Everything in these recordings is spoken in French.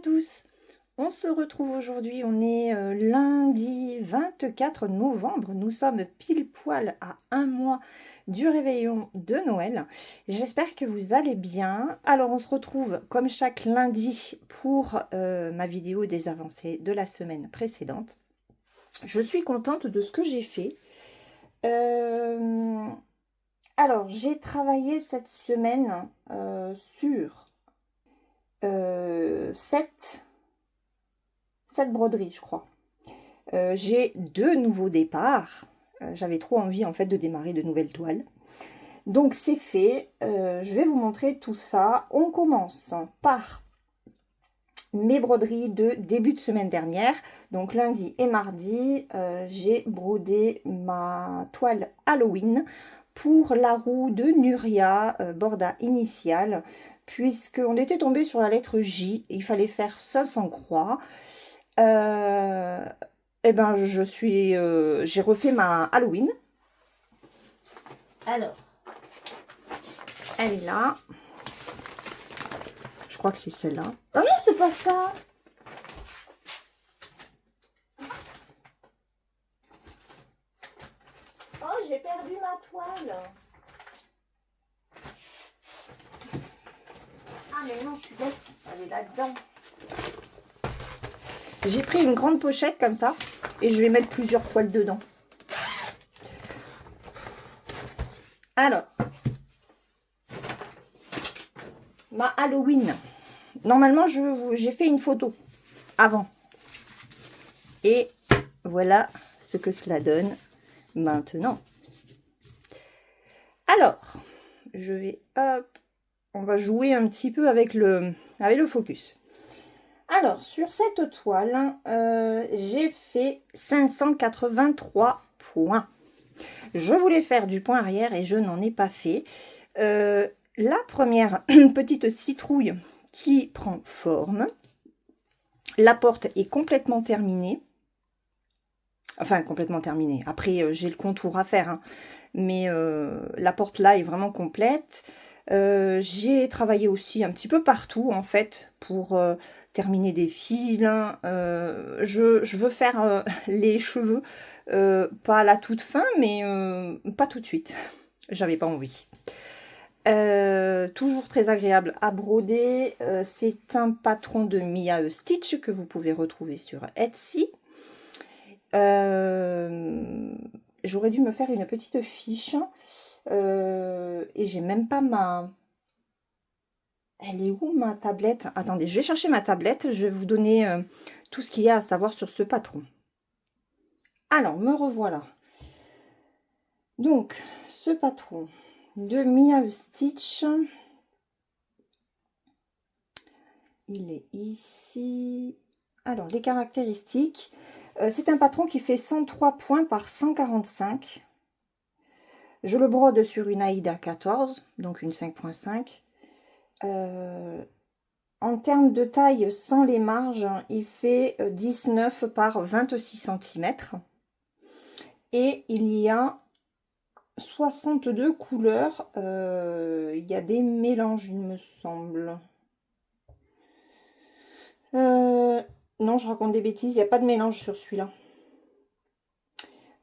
tous, on se retrouve aujourd'hui, on est lundi 24 novembre, nous sommes pile poil à un mois du réveillon de Noël. J'espère que vous allez bien. Alors on se retrouve comme chaque lundi pour ma vidéo des avancées de la semaine précédente. Je suis contente de ce que j'ai fait. Alors j'ai travaillé cette semaine sur 7 broderies, je crois. J'ai 2 nouveaux départs. J'avais trop envie en fait de démarrer de nouvelles toiles. Donc c'est fait. Je vais vous montrer tout ça. On commence par mes broderies de début de semaine dernière. Donc lundi et mardi, j'ai brodé ma toile Halloween pour la roue de Nuria, Borda Initial, puisqu'on était tombé sur la lettre J. Il fallait faire 500 croix. Eh ben, j'ai refait ma Halloween. Alors, elle est là. Je crois que c'est celle-là. Ah non, c'est pas ça. Oh, j'ai perdu ma toile. Ah, mais non, je suis bête. Elle est là-dedans. J'ai pris une grande pochette comme ça et je vais mettre plusieurs toiles dedans. Alors, ma Halloween. Normalement, j'ai fait une photo avant. Et voilà ce que cela donne maintenant. Alors, je vais, hop, on va jouer un petit peu avec le focus. Alors, sur cette toile, j'ai fait 583 points. Je voulais faire du point arrière et je n'en ai pas fait. La première petite citrouille qui prend forme. La porte est complètement terminée. Enfin, complètement terminée. Après, j'ai le contour à faire. Hein. Mais la porte là est vraiment complète. J'ai travaillé aussi un petit peu partout en fait pour terminer des fils. Je veux faire les cheveux, pas à la toute fin, mais pas tout de suite. J'avais pas envie. Toujours très agréable à broder. C'est un patron de Mia Stitch que vous pouvez retrouver sur Etsy. J'aurais dû me faire une petite fiche. Et j'ai même pas ma... Elle est où ma tablette? Attendez, je vais chercher ma tablette. Je vais vous donner tout ce qu'il y a à savoir sur ce patron. Alors, me revoilà. Donc, ce patron de Mia Stitch. Il est ici. Alors, les caractéristiques. C'est un patron qui fait 103 points par 145. Je le brode sur une Aïda 14, donc une 5.5. En termes de taille, sans les marges, il fait 19 par 26 cm. Et il y a 62 couleurs. Il y a des mélanges, il me semble. Non, je raconte des bêtises, il n'y a pas de mélange sur celui-là.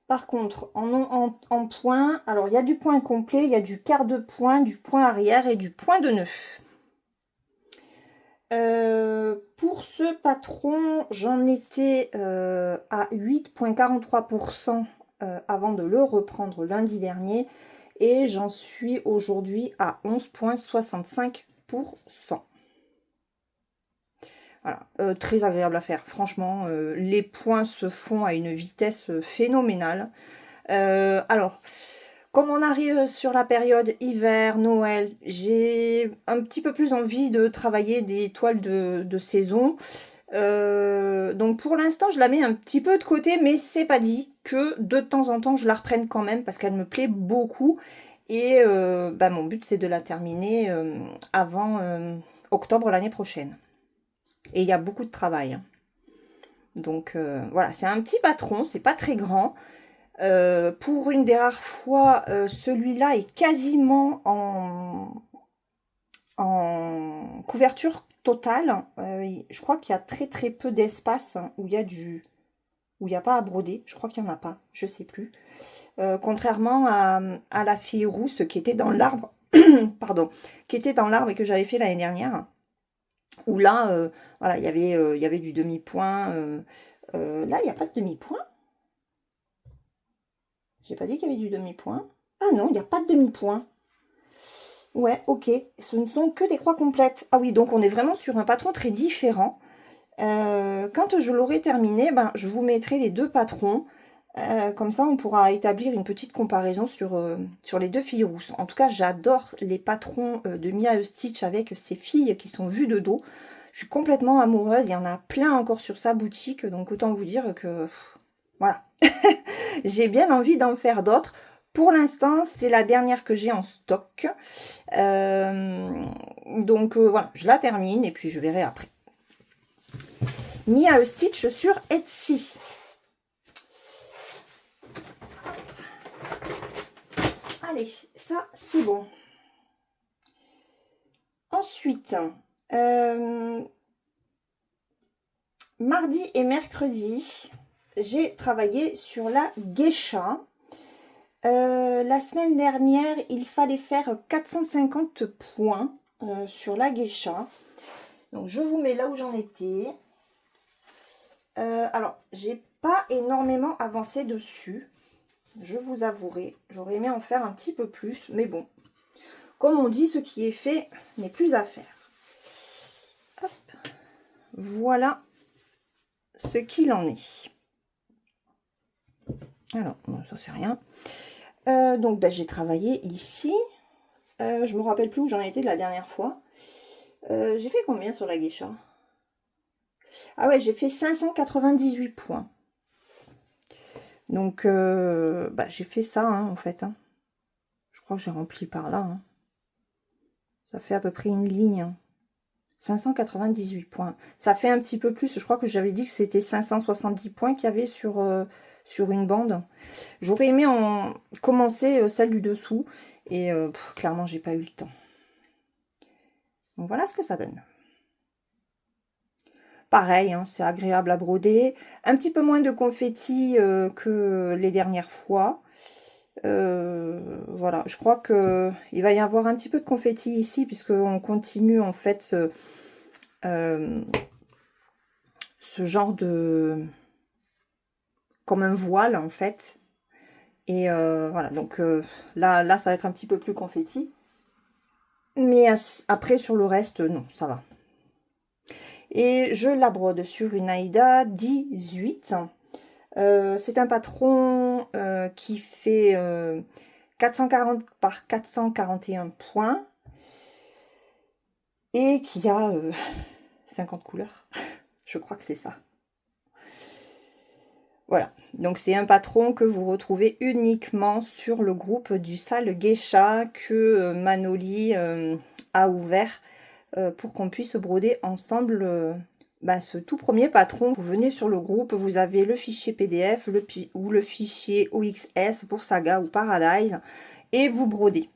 Par contre, en point, alors il y a du point complet, il y a du quart de point, du point arrière et du point de nœud. Pour ce patron, j'en étais à 8,43% avant de le reprendre lundi dernier et j'en suis aujourd'hui à 11,65%. Voilà, très agréable à faire, franchement, les points se font à une vitesse phénoménale. Alors, comme on arrive sur la période hiver, Noël, j'ai un petit peu plus envie de travailler des toiles de saison. Donc pour l'instant, je la mets un petit peu de côté, mais c'est pas dit que de temps en temps, je la reprenne quand même parce qu'elle me plaît beaucoup. Et mon but, c'est de la terminer avant octobre l'année prochaine. Et il y a beaucoup de travail. Hein. Donc voilà, c'est un petit patron, c'est pas très grand. Pour une des rares fois, celui-là est quasiment en couverture total. Je crois qu'il y a très peu d'espace où il y a où il n'y a pas à broder. Je crois qu'il n'y en a pas, je sais plus. Contrairement à la fille rousse qui était dans l'arbre, pardon, qui était dans l'arbre et que j'avais fait l'année dernière, où là, voilà, il y avait du demi-point. Là, il n'y a pas de demi-point. J'ai pas dit qu'il y avait du demi-point. Ah non, il n'y a pas de demi-point. Ouais, ok. Ce ne sont que des croix complètes. Ah oui, donc on est vraiment sur un patron très différent. Quand je l'aurai terminé, ben, je vous mettrai les deux patrons. Comme ça, on pourra établir une petite comparaison sur les deux filles rousses. En tout cas, j'adore les patrons de Mia Stitch avec ces filles qui sont vues de dos. Je suis complètement amoureuse. Il y en a plein encore sur sa boutique. Donc, autant vous dire que... voilà. J'ai bien envie d'en faire d'autres. Pour l'instant, c'est la dernière que j'ai en stock. Donc, voilà, je la termine et puis je verrai après. Mia Stitch sur Etsy. Allez, ça, c'est bon. Ensuite, mardi et mercredi, j'ai travaillé sur la geisha. La semaine dernière, il fallait faire 450 points sur la geisha. Donc, je vous mets là où j'en étais. Alors, j'ai pas énormément avancé dessus. Je vous avouerai, j'aurais aimé en faire un petit peu plus, mais bon, comme on dit, ce qui est fait n'est plus à faire. Hop. Voilà ce qu'il en est. Alors, ça c'est rien. Donc, ben, j'ai travaillé ici. Je me rappelle plus où j'en étais de la dernière fois. J'ai fait combien sur la geisha? Ah ouais, j'ai fait 598 points. Donc, bah, j'ai fait ça, hein, en fait. Hein. Je crois que j'ai rempli par là. Hein. Ça fait à peu près une ligne. 598 points. Ça fait un petit peu plus. Je crois que j'avais dit que c'était 570 points qu'il y avait sur une bande. J'aurais aimé en commencer celle du dessous. Et clairement, j'ai pas eu le temps. Donc, voilà ce que ça donne. Pareil, hein, c'est agréable à broder. Un petit peu moins de confetti que les dernières fois. Voilà, je crois que il va y avoir un petit peu de confetti ici puisqu'on continue en fait ce genre de... comme un voile en fait. Et voilà, donc là, ça va être un petit peu plus confetti. Mais après, sur le reste, non, ça va. Et je la brode sur une Aïda 18. C'est un patron qui fait 440 par 441 points et qui a 50 couleurs. Je crois que c'est ça. Voilà, donc c'est un patron que vous retrouvez uniquement sur le groupe du Sale Geisha que Manoli a ouvert pour qu'on puisse broder ensemble ce tout premier patron. Vous venez sur le groupe, vous avez le fichier PDF ou le fichier OXS pour Saga ou Paradise et vous brodez.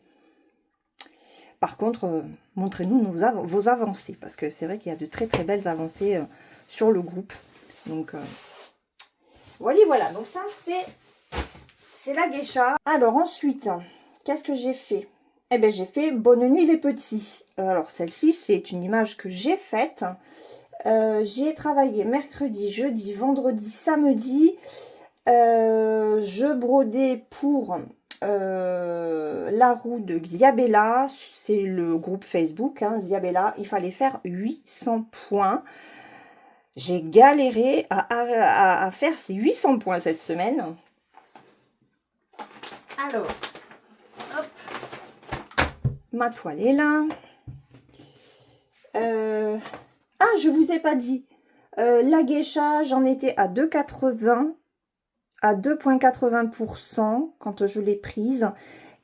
Par contre, montrez-nous vos avancées parce que c'est vrai qu'il y a de très très belles avancées sur le groupe. Donc voilà, donc ça c'est la geisha. Alors ensuite, qu'est-ce que j'ai fait? Eh bien j'ai fait Bonne nuit les petits. Alors celle-ci c'est une image que j'ai faite. J'ai travaillé mercredi, jeudi, vendredi, samedi. Je brodais pour la roue de Xiabella. C'est le groupe Facebook, hein, Xiabella. Il fallait faire 800 points. J'ai galéré à faire ces 800 points cette semaine. Alors, hop, ma toile est là. Ah, je vous ai pas dit. La geisha, j'en étais à 2,80, à 2,80% quand je l'ai prise.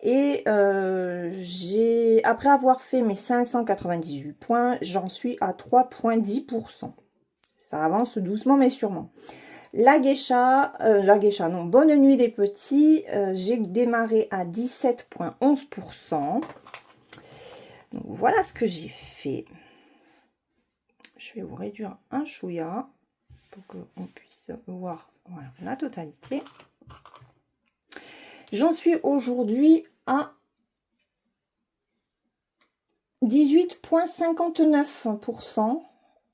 Et après avoir fait mes 598 points, j'en suis à 3,10%. Ça avance doucement mais sûrement. La geisha, non, Bonne nuit les petits, j'ai démarré à 17,11%. Donc voilà ce que j'ai fait. Je vais vous réduire un chouïa pour qu'on puisse voir, voilà, la totalité. J'en suis aujourd'hui à 18,59%.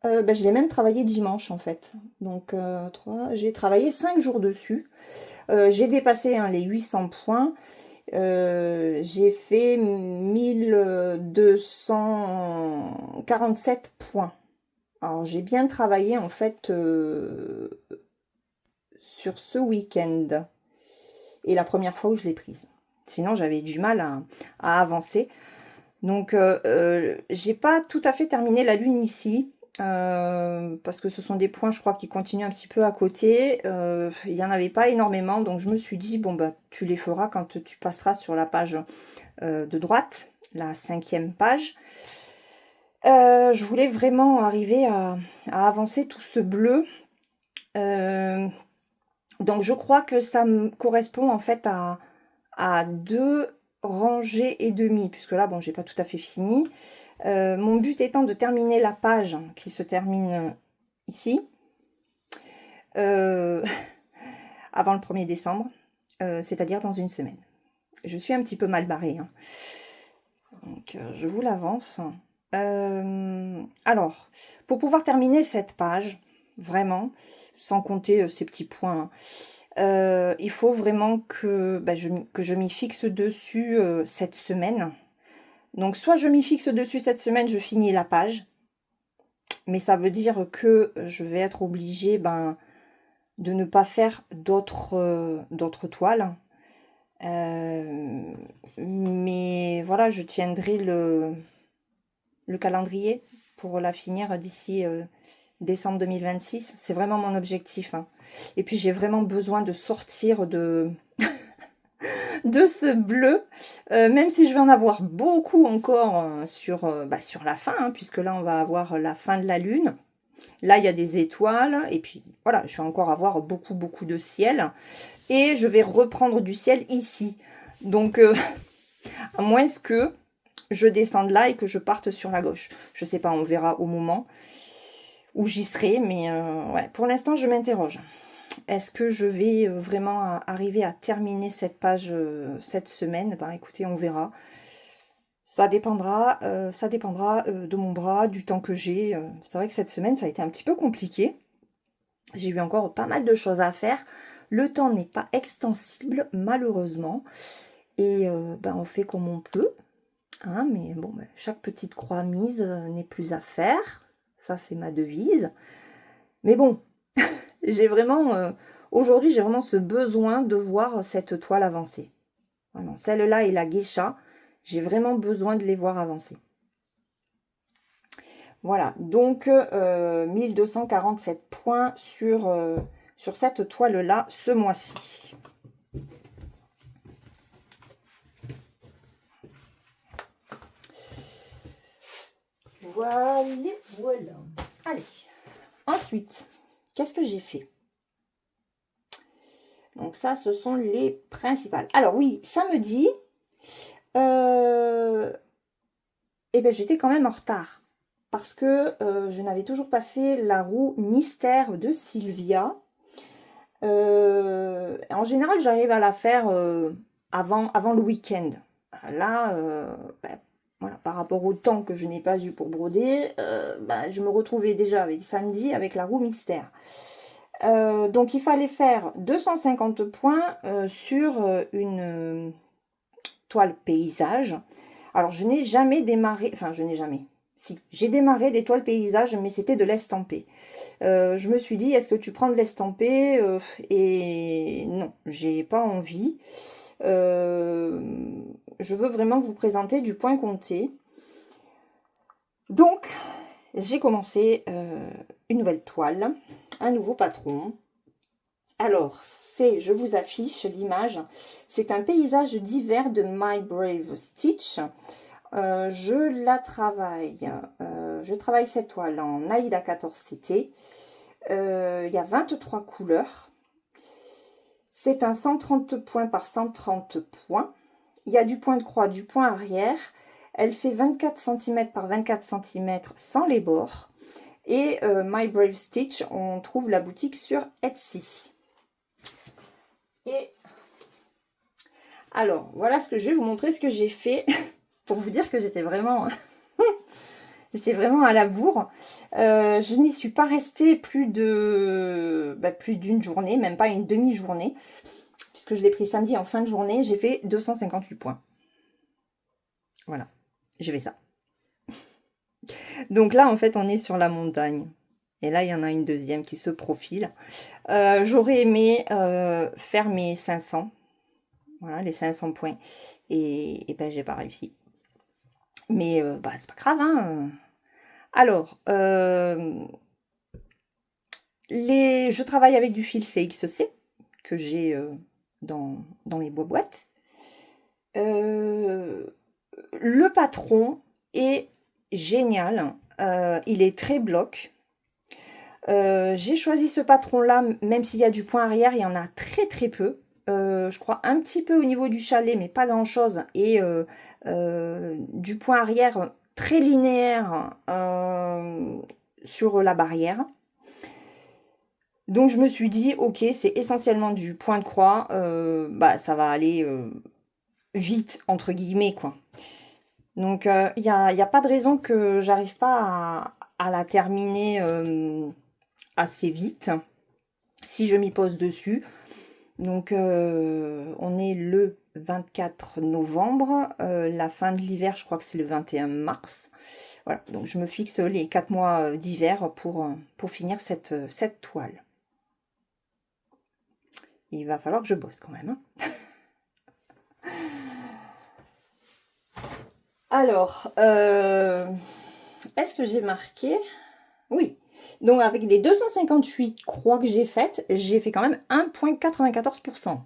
Je l'ai même travaillé dimanche en fait. Donc j'ai travaillé 5 jours dessus. J'ai dépassé les 800 points. J'ai fait 1247 points. Alors j'ai bien travaillé en fait sur ce week-end. Et la première fois où je l'ai prise. Sinon j'avais du mal à avancer. Donc j'ai pas tout à fait terminé la lune ici. Parce que ce sont des points, je crois, qui continuent un petit peu à côté. Il n'y en avait pas énormément, donc je me suis dit, bon, bah, tu les feras quand tu passeras sur la page de droite, la 5e page. Je voulais vraiment arriver à avancer tout ce bleu. Donc je crois que ça me correspond en fait à 2 rangées et demie, puisque là, bon, j'ai pas tout à fait fini. Mon but étant de terminer la page qui se termine ici, avant le 1er décembre, c'est-à-dire dans une semaine. Je suis un petit peu mal barrée, hein. Donc je vous l'avance. Alors, pour pouvoir terminer cette page, vraiment, sans compter ces petits points, il faut vraiment que je m'y fixe dessus cette semaine. Donc soit je m'y fixe dessus cette semaine, je finis la page, mais ça veut dire que je vais être obligée de ne pas faire d'autres toiles. Mais voilà, je tiendrai le calendrier pour la finir d'ici décembre 2026. C'est vraiment mon objectif, hein. Et puis j'ai vraiment besoin de sortir de ce bleu, même si je vais en avoir beaucoup encore sur la fin, hein, puisque là on va avoir la fin de la lune. Là il y a des étoiles, et puis voilà, je vais encore avoir beaucoup de ciel, et je vais reprendre du ciel ici. Donc à moins que je descende là et que je parte sur la gauche. Je sais pas, on verra au moment où j'y serai, mais ouais, pour l'instant je m'interroge. Est-ce que je vais vraiment arriver à terminer cette page cette semaine? Écoutez, on verra. Ça dépendra de mon bras, du temps que j'ai. C'est vrai que cette semaine, ça a été un petit peu compliqué. J'ai eu encore pas mal de choses à faire. Le temps n'est pas extensible, malheureusement. Et on fait comme on peut. Hein, mais bon, chaque petite croix mise n'est plus à faire. Ça, c'est ma devise. Mais bon, j'ai vraiment... aujourd'hui, j'ai vraiment ce besoin de voir cette toile avancer. Voilà, celle-là et la geisha, j'ai vraiment besoin de les voir avancer. Voilà, donc 1247 points sur cette toile-là ce mois-ci. Voilà. Allez, ensuite, qu'est-ce que j'ai fait? Donc ça, ce sont les principales. Alors oui, samedi, j'étais quand même en retard. Parce que je n'avais toujours pas fait la roue mystère de Sylvia. En général, j'arrive à la faire avant le week-end. Là, voilà, par rapport au temps que je n'ai pas eu pour broder, je me retrouvais déjà avec samedi avec la roue mystère. Donc il fallait faire 250 points sur une toile paysage. Alors je n'ai jamais démarré, enfin je n'ai jamais, si, j'ai démarré des toiles paysages, mais c'était de l'estampé. Je me suis dit, est-ce que tu prends de l'estampé? Et non, j'ai pas envie. Je veux vraiment vous présenter du point compté. Donc, j'ai commencé une nouvelle toile, un nouveau patron. Alors, je vous affiche l'image, c'est un paysage d'hiver de My Brave Stitch. Je la travaille, je travaille cette toile en Aïda 14CT. Il y a 23 couleurs. C'est un 130 points par 130 points. Il y a du point de croix, du point arrière. Elle fait 24 cm par 24 cm sans les bords. Et My Brave Stitch, on trouve la boutique sur Etsy. Et alors, voilà ce que je vais vous montrer, ce que j'ai fait pour vous dire que j'étais vraiment... J'étais vraiment à la bourre. Je n'y suis pas restée plus d'une journée, même pas une demi-journée, puisque je l'ai pris samedi en fin de journée. J'ai fait 258 points. Voilà, j'ai fait ça. Donc là, en fait, on est sur la montagne. Et là, il y en a une deuxième qui se profile. J'aurais aimé faire mes 500. Voilà, les 500 points. Et ben, j'ai pas réussi. Mais c'est pas grave, hein. Alors, je travaille avec du fil CXC que j'ai dans mes boîtes. Le patron est génial. Il est très bloc. J'ai choisi ce patron-là, même s'il y a du point arrière, il y en a très très peu. Je crois un petit peu au niveau du chalet, mais pas grand-chose. Et du point arrière très linéaire sur la barrière. Donc je me suis dit, ok, c'est essentiellement du point de croix, ça va aller vite, entre guillemets, quoi. Donc il n'y a pas de raison que j'arrive pas à la terminer assez vite, si je m'y pose dessus. Donc on est le 24 novembre, la fin de l'hiver, je crois que c'est le 21 mars. Voilà, donc je me fixe les 4 mois d'hiver pour finir cette toile. Il va falloir que je bosse quand même. Hein. Alors, est-ce que j'ai marqué? Oui. Donc, avec les 258 croix que j'ai faites, j'ai fait quand même 1,94%. Vous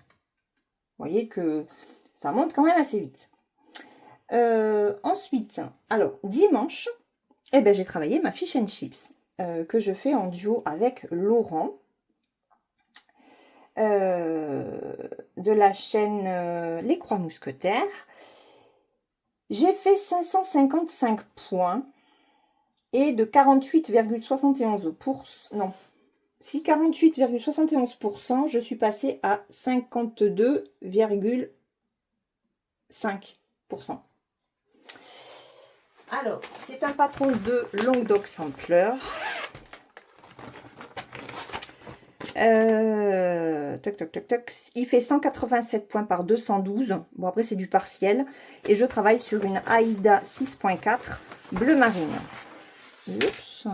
voyez que ça monte quand même assez vite. Ensuite, alors, dimanche, j'ai travaillé ma fish and chips que je fais en duo avec Laurent. De la chaîne Les Croix Mousquetaires. J'ai fait 555 points et de 48,71%. Non, si 48,71%, je suis passée à 52,5%. Alors, c'est un patron de Languedoc Sampler. Il fait 187 points par 212. Bon, après, c'est du partiel. Et je travaille sur une Aïda 6.4 bleu marine. Oups.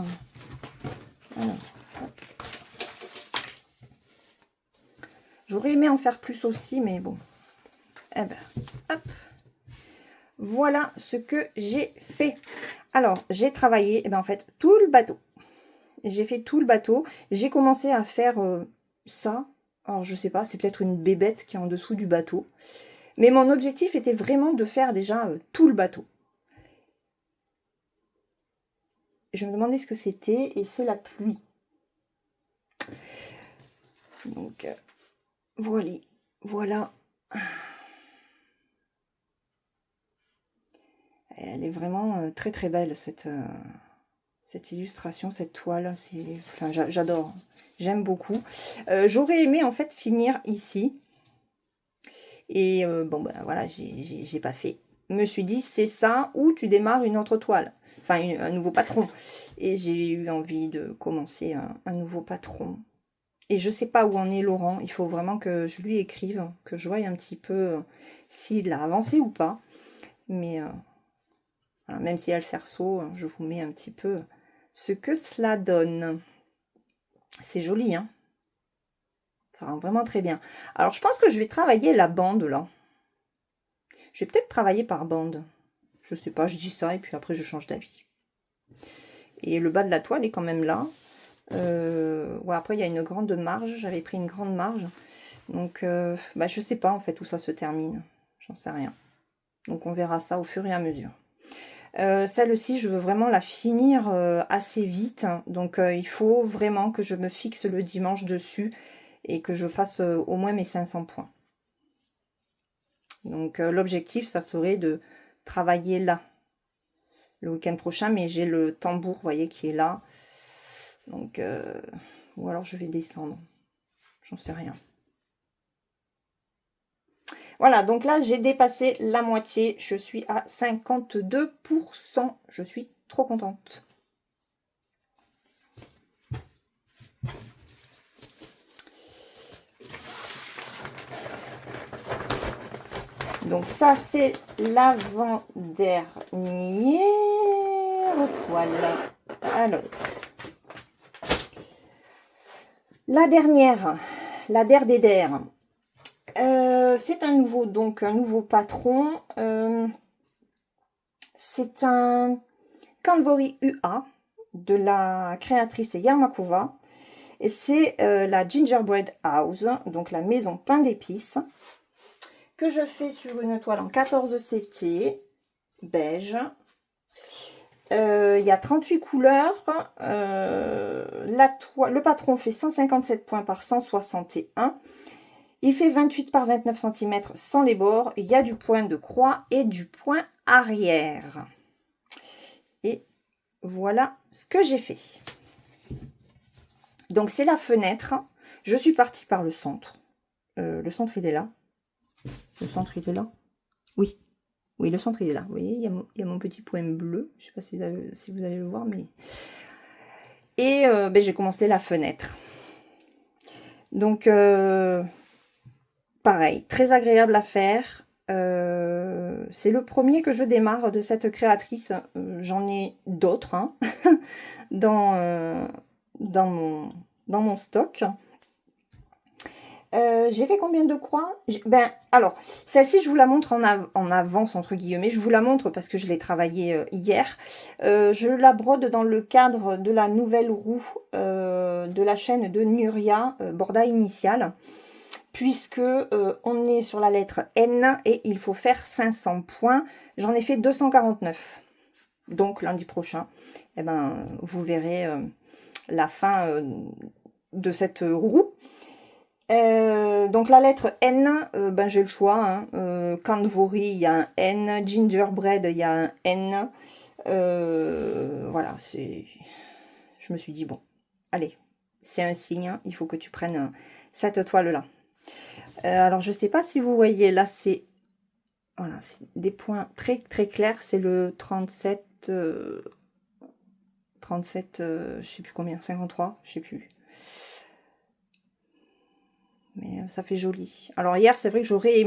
J'aurais aimé en faire plus aussi, mais bon. Hop. Voilà ce que j'ai fait. Alors, j'ai travaillé, en fait, tout le bateau. J'ai fait tout le bateau. J'ai commencé à faire ça. Alors, je sais pas, c'est peut-être une bébête qui est en dessous du bateau. Mais mon objectif était vraiment de faire déjà tout le bateau. Je me demandais ce que c'était et c'est la pluie. Donc, voilà. Elle est vraiment très très belle cette illustration, cette toile. Enfin, j'adore. J'aime beaucoup. J'aurais aimé en fait finir ici. Et voilà, j'ai pas fait. Je me suis dit, c'est ça ou tu démarres une autre toile. Enfin, un nouveau patron. Et j'ai eu envie de commencer un nouveau patron. Et je sais pas où en est Laurent. Il faut vraiment que je lui écrive, que je voie un petit peu s'il a avancé ou pas. Mais voilà, même si elle cerceau, je vous mets un petit peu ce que cela donne. C'est joli, hein. Ça rend vraiment très bien. Alors, je pense que je vais travailler la bande, là. Je vais peut-être travailler par bande. Je sais pas, je dis ça et puis après, je change d'avis. Et le bas de la toile est quand même là. Ouais, après, il y a une grande marge. J'avais pris une grande marge. Donc, je sais pas, en fait, où ça se termine. J'en sais rien. Donc, on verra ça au fur et à mesure. Celle-ci, je veux vraiment la finir assez vite. Donc, il faut vraiment que je me fixe le dimanche dessus et que je fasse au moins mes 500 points. Donc, l'objectif, ça serait de travailler là le week-end prochain. Mais j'ai le tambour, vous voyez, qui est là. Donc, ou alors je vais descendre. J'en sais rien. Voilà, donc là, j'ai dépassé la moitié. Je suis à 52%. Je suis trop contente. Donc ça, c'est l'avant-dernière toile. Alors, la dernière, la der des der. C'est un nouveau patron. C'est un Canvory UA de la créatrice Yarmakova. Et c'est la Gingerbread House, donc la maison pain d'épices, que je fais sur une toile en 14 CT, beige. Il y a 38 couleurs. Le patron fait 157 points par 161. Il fait 28 par 29 cm sans les bords. Il y a du point de croix et du point arrière. Et voilà ce que j'ai fait. Donc c'est la fenêtre. Je suis partie par le centre. Le centre, il est là. Le centre, il est là. Oui. Oui, le centre, il est là. Vous voyez, il y a mon petit point bleu. Je ne sais pas si vous allez le voir, mais... Et ben, j'ai commencé la fenêtre. Donc, pareil, très agréable à faire. C'est le premier que je démarre de cette créatrice. J'en ai d'autres hein, dans mon stock. J'ai fait combien de croix? Ben, alors, celle-ci, je vous la montre en avance, entre guillemets. Je vous la montre parce que je l'ai travaillée hier. Je la brode dans le cadre de la nouvelle roue de la chaîne de Nuria, Borda Initial, puisque on est sur la lettre N et il faut faire 500 points. J'en ai fait 249. Donc, lundi prochain, eh ben, vous verrez la fin de cette roue. Donc la lettre N, ben j'ai le choix. Hein. Canvory, il y a un N. Gingerbread, il y a un N. Voilà, c'est. Je me suis dit bon, allez, c'est un signe. Hein, il faut que tu prennes cette toile-là. Alors je sais pas si vous voyez là, c'est voilà, c'est des points très très clairs. C'est le 37, 37, je sais plus combien, 53, je sais plus. Mais ça fait joli. Alors hier, c'est vrai que j'aurais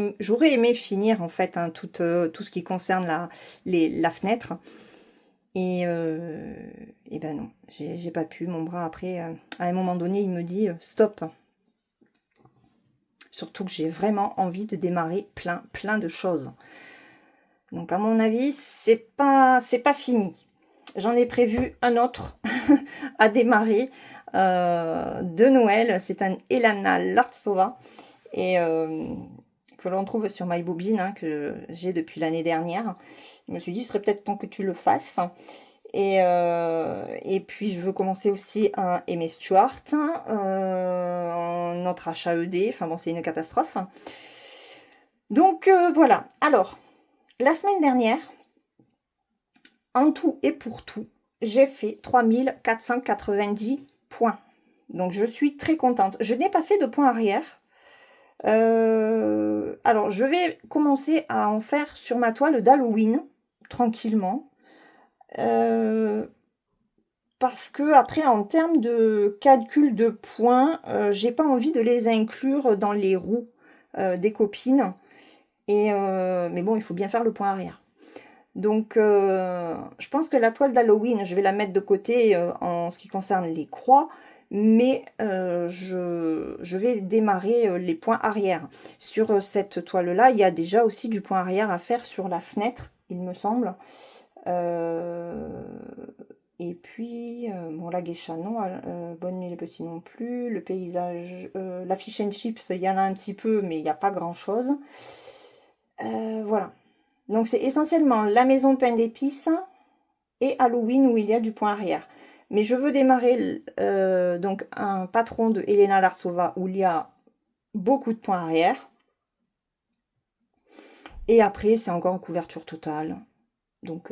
aimé finir en fait hein, tout ce qui concerne la fenêtre. Et ben non, j'ai pas pu. Mon bras après, à un moment donné, il me dit stop. Surtout que j'ai vraiment envie de démarrer plein de choses. Donc à mon avis, c'est pas fini. J'en ai prévu un autre à démarrer de Noël. C'est un Elana Lartsova. Et que l'on trouve sur MyBobine, hein, que j'ai depuis l'année dernière. Je me suis dit, ce serait peut-être temps que tu le fasses. Et puis, je veux commencer aussi un Aimé Stuart, notre HAED. Enfin bon, c'est une catastrophe. Donc, voilà. Alors, la semaine dernière, en tout et pour tout, j'ai fait 3490 points. Donc, je suis très contente. Je n'ai pas fait de points arrière. Alors, je vais commencer à en faire sur ma toile d'Halloween, tranquillement. Parce que, après, en termes de calcul de points, j'ai pas envie de les inclure dans les roues des copines. Mais bon, il faut bien faire le point arrière. Donc, je pense que la toile d'Halloween, je vais la mettre de côté en ce qui concerne les croix. Mais je vais démarrer les points arrière. Sur cette toile-là, il y a déjà aussi du point arrière à faire sur la fenêtre, il me semble. Et puis, bon, la geisha, non. Bonne nuit les petits non plus. Le paysage, la fish and chips, il y en a un petit peu, mais il n'y a pas grand-chose. Voilà. Donc, c'est essentiellement la maison pain d'épices et Halloween où il y a du point arrière. Mais je veux démarrer donc un patron de Elena Lartsova où il y a beaucoup de points arrière. Et après, c'est encore en couverture totale. Donc,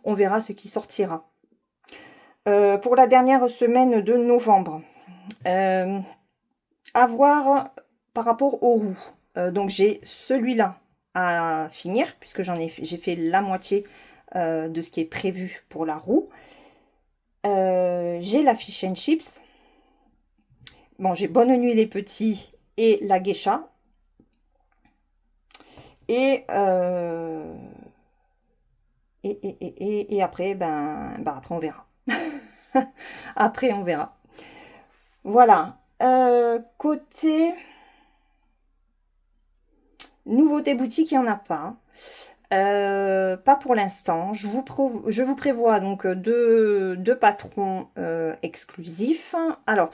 on verra ce qui sortira. pour la dernière semaine de novembre. À voir par rapport aux roues. Donc j'ai celui-là à finir, puisque j'ai fait la moitié de ce qui est prévu pour la roue. J'ai la fish and chips. Bon, j'ai Bonne Nuit les Petits et la geisha. Et, après, après on verra. Après on verra. Voilà. Côté nouveauté boutique, il n'y en a pas. Pas pour l'instant. Je vous prévois donc deux patrons exclusifs. Alors,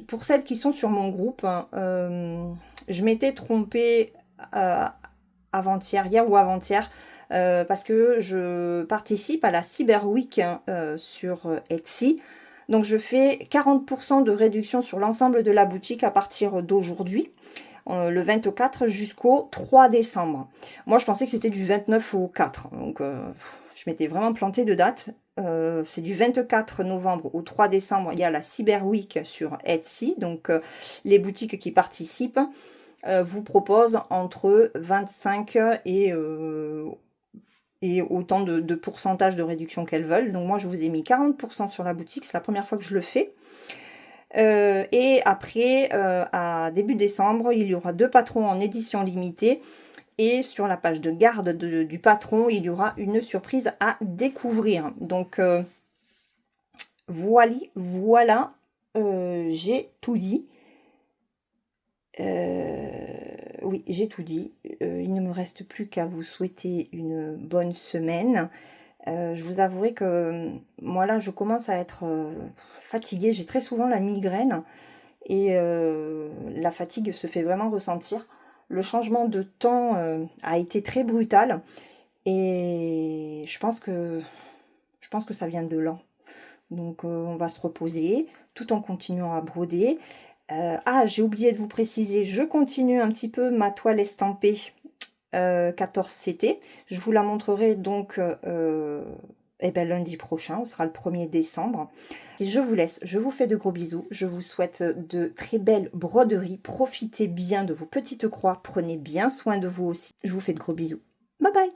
pour celles qui sont sur mon groupe, je m'étais trompée hier ou avant-hier, parce que je participe à la Cyber Week sur Etsy. Donc je fais 40% de réduction sur l'ensemble de la boutique à partir d'aujourd'hui, le 24 jusqu'au 3 décembre. Moi je pensais que c'était du 29 au 4, donc je m'étais vraiment plantée de date. C'est du 24 novembre au 3 décembre, il y a la Cyber Week sur Etsy, donc les boutiques qui participent vous proposent entre 25 et autant de pourcentage de réduction qu'elles veulent. Donc moi je vous ai mis 40% sur la boutique, c'est la première fois que je le fais. Et après, à début décembre, il y aura 2 patrons en édition limitée. Et sur la page de garde du patron, il y aura une surprise à découvrir. Donc voilà, j'ai tout dit. Oui, j'ai tout dit. Il ne me reste plus qu'à vous souhaiter une bonne semaine. Je vous avouerai que moi là, je commence à être fatiguée. J'ai très souvent la migraine et la fatigue se fait vraiment ressentir. Le changement de temps a été très brutal et je pense que ça vient de là. Donc on va se reposer tout en continuant à broder. J'ai oublié de vous préciser, je continue un petit peu ma toile estampée 14CT. Je vous la montrerai donc lundi prochain, ce sera le 1er décembre. Et je vous laisse, je vous fais de gros bisous, je vous souhaite de très belles broderies, profitez bien de vos petites croix, prenez bien soin de vous aussi. Je vous fais de gros bisous. Bye bye.